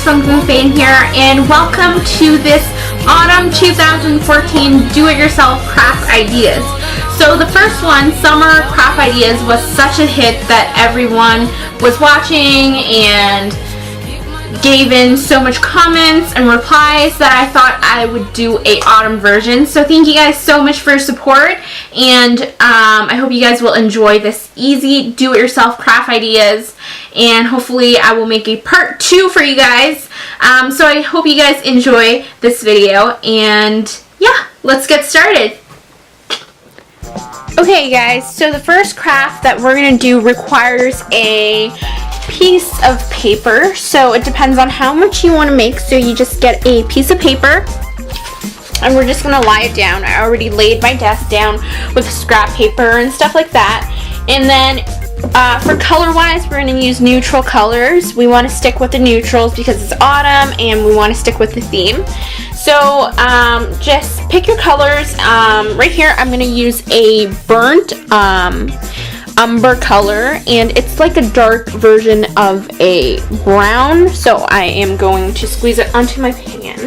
FungFungFan here, and welcome to this Autumn 2014 Do-It-Yourself Craft Ideas. So the first one, Summer Craft Ideas, was such a hit that everyone was watching and gave in so much comments and replies that I thought I would do a autumn version. So thank you guys so much for your support, and I hope you guys will enjoy this easy do-it-yourself craft ideas, and hopefully I will make a part 2 for you guys. So I hope you guys enjoy this video, and yeah, let's get started. Okay guys, so the first craft that we're going to do requires a piece of paper. So it depends on how much you want to make, so you just get a piece of paper and we're just going to lie it down. I already laid my desk down with scrap paper and stuff like that. And then for color wise, we're going to use neutral colors. We want to stick with the neutrals because it's autumn and we want to stick with the theme. So just pick your colors. Right here I'm going to use a burnt umber color, and it's like a dark version of a brown, so I am going to squeeze it onto my pan.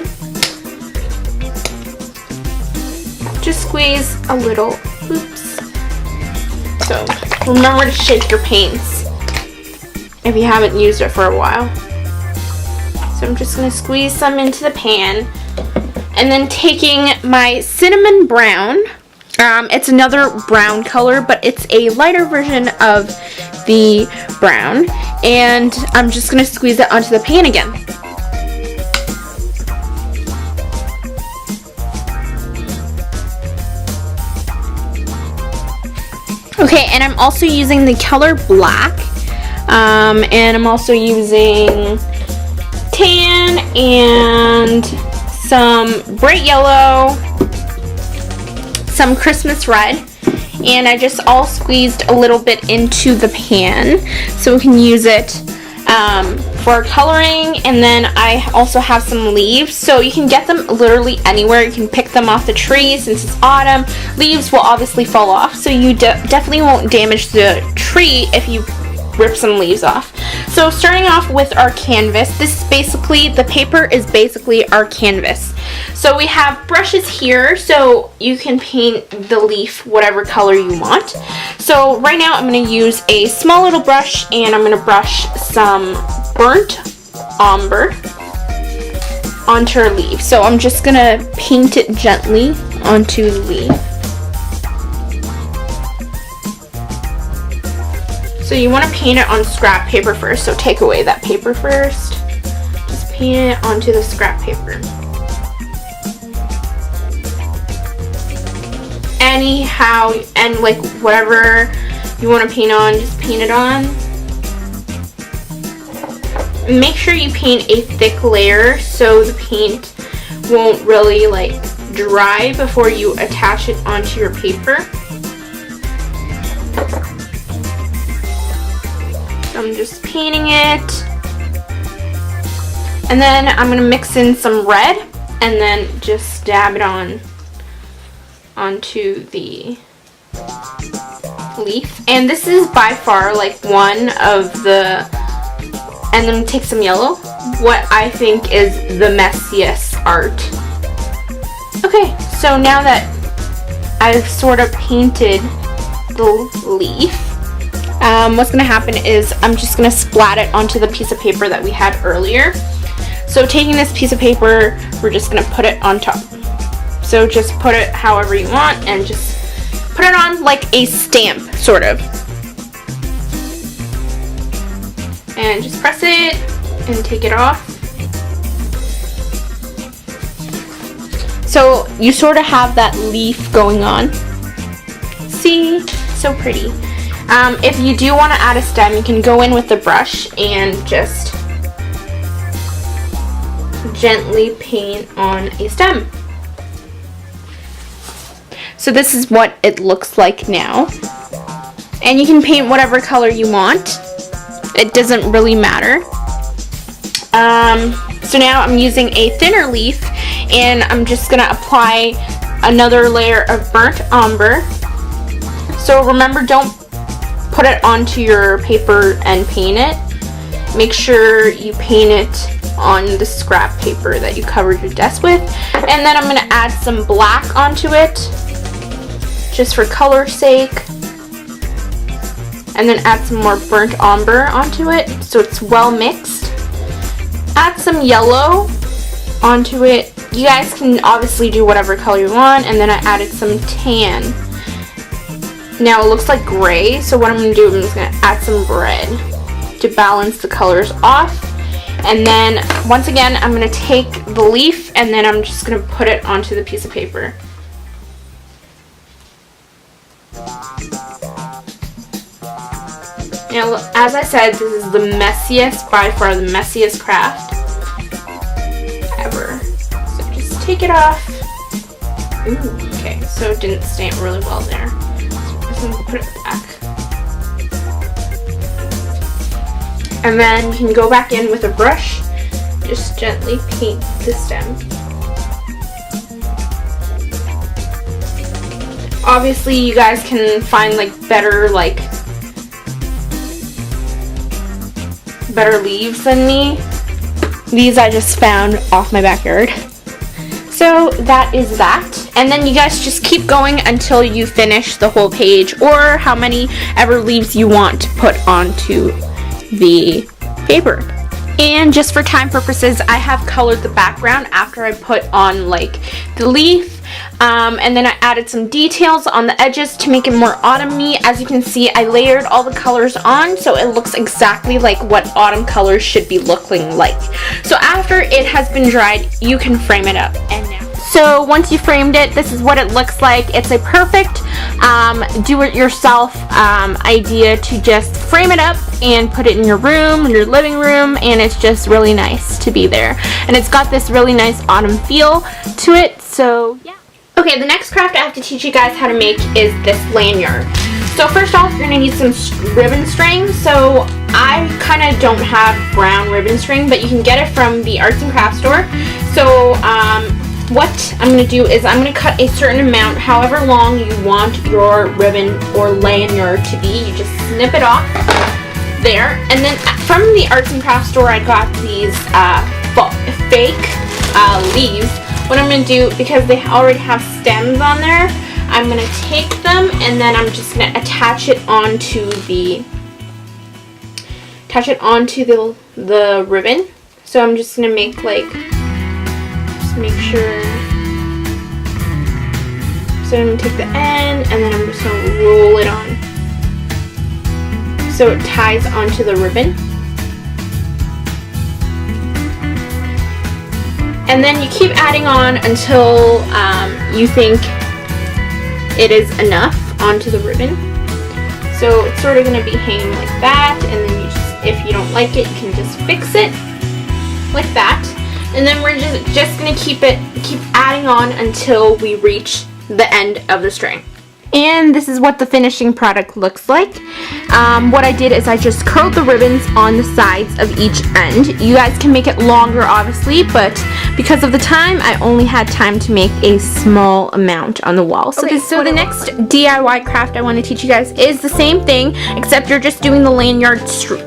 Just squeeze a little. Oops. So remember to shake your paints if you haven't used it for a while. So I'm just going to squeeze some into the pan, and then taking my cinnamon brown. It's another brown color, but it's a lighter version of the brown, and I'm just going to squeeze it onto the pan again. Okay, and I'm also using the color black, and I'm also using tan and some bright yellow, some Christmas red, and I just all squeezed a little bit into the pan so we can use it for coloring. And then I also have some leaves, so you can get them literally anywhere. You can pick them off the tree. Since it's autumn, leaves will obviously fall off, so you definitely won't damage the tree if you rip some leaves off. So starting off with our canvas, this is basically, the paper is basically our canvas. So we have brushes here, so you can paint the leaf whatever color you want. So right now I'm going to use a small little brush, and I'm going to brush some burnt umber onto our leaf. So I'm just going to paint it gently onto the leaf. So you want to paint it on scrap paper first, so take away that paper first. Just paint it onto the scrap paper. Anyhow, and like whatever you want to paint on, just paint it on. Make sure you paint a thick layer so the paint won't really like dry before you attach it onto your paper. I'm just painting it, and then I'm going to mix in some red and then just dab it onto the leaf. And this is by far like one of the, and then take some yellow, what I think is the messiest art. Okay, so now that I've sort of painted the leaf, what's going to happen is I'm just going to splat it onto the piece of paper that we had earlier. So taking this piece of paper, we're just going to put it on top. So just put it however you want and just put it on like a stamp, sort of. And just press it and take it off. So you sort of have that leaf going on. See? So pretty. If you do want to add a stem, you can go in with the brush and just gently paint on a stem. So this is what it looks like now. And you can paint whatever color you want. It doesn't really matter. So now I'm using a thinner leaf, and I'm just going to apply another layer of burnt umber. So remember, don't put it onto your paper and paint it. Make sure you paint it on the scrap paper that you covered your desk with. And then I'm going to add some black onto it, just for color's sake. And then add some more burnt umber onto it, so it's well mixed. Add some yellow onto it. You guys can obviously do whatever color you want. And then I added some tan. Now it looks like gray, so what I'm going to do, I'm just going to add some red to balance the colors off. And then once again, I'm going to take the leaf and then I'm just going to put it onto the piece of paper. Now, as I said, this is the messiest, by far the messiest craft ever. So just take it off. Ooh, okay, so it didn't stamp really well there. So I'm going to put it back. And then you can go back in with a brush, just gently paint the stem. Obviously, you guys can find better leaves than me. These I just found off my backyard. So that is that. And then you guys just keep going until you finish the whole page, or how many ever leaves you want to put onto the paper. And just for time purposes, I have colored the background after I put on the leaf. And then I added some details on the edges to make it more autumny. As you can see, I layered all the colors on so it looks exactly like what autumn colors should be looking like. So after it has been dried, you can frame it up. And now, so once you framed it, this is what it looks like. It's a perfect do-it-yourself idea to just frame it up and put it in your room, in your living room, and it's just really nice to be there. And it's got this really nice autumn feel to it, so yeah. Okay, the next craft I have to teach you guys how to make is this lanyard. So first off, you're going to need some ribbon string. So I kind of don't have brown ribbon string, but you can get it from the arts and crafts store. So what I'm going to do is I'm going to cut a certain amount, however long you want your ribbon or lanyard to be. You just snip it off there. And then from the arts and crafts store, I got these fake leaves. What I'm going to do, because they already have stems on there, I'm going to take them and then I'm just going to attach it onto the the ribbon. So I'm just going to make just make sure. So I'm going to take the end and then I'm just going to roll it on so it ties onto the ribbon. And then you keep adding on until you think it is enough onto the ribbon. So it's sort of going to be hanging like that, and then you just, if you don't like it, you can just fix it like that. And then we're just going to keep adding on until we reach the end of the string. And this is what the finishing product looks like. What I did is I just curled the ribbons on the sides of each end. You guys can make it longer, obviously, but because of the time, I only had time to make a small amount on the wall. So, so the next DIY craft I want to teach you guys is the same thing, except you're just doing the lanyard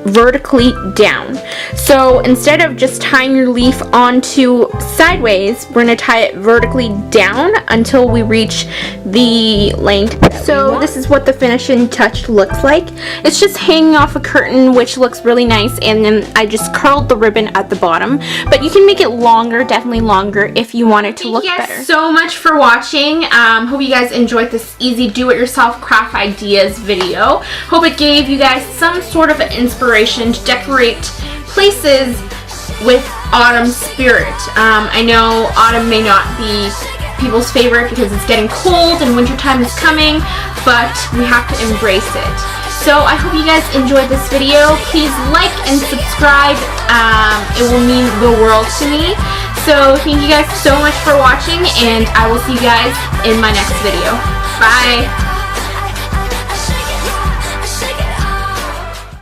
vertically down. So instead of just tying your leaf onto sideways, we're going to tie it vertically down until we reach the length. So this is what the finishing touch looks like. It's just hanging off a curtain, which looks really nice, and then I just curled the ribbon at the bottom. But you can make it longer, definitely longer, if you want it to look better. Thank you guys so much for watching. Hope you guys enjoyed this easy do-it-yourself craft ideas video. Hope it gave you guys some sort of inspiration to decorate places with autumn spirit. I know autumn may not be people's favorite because it's getting cold and wintertime is coming, but we have to embrace it. So I hope you guys enjoyed this video. Please like and subscribe. It will mean the world to me. So thank you guys so much for watching, and I will see you guys in my next video. Bye!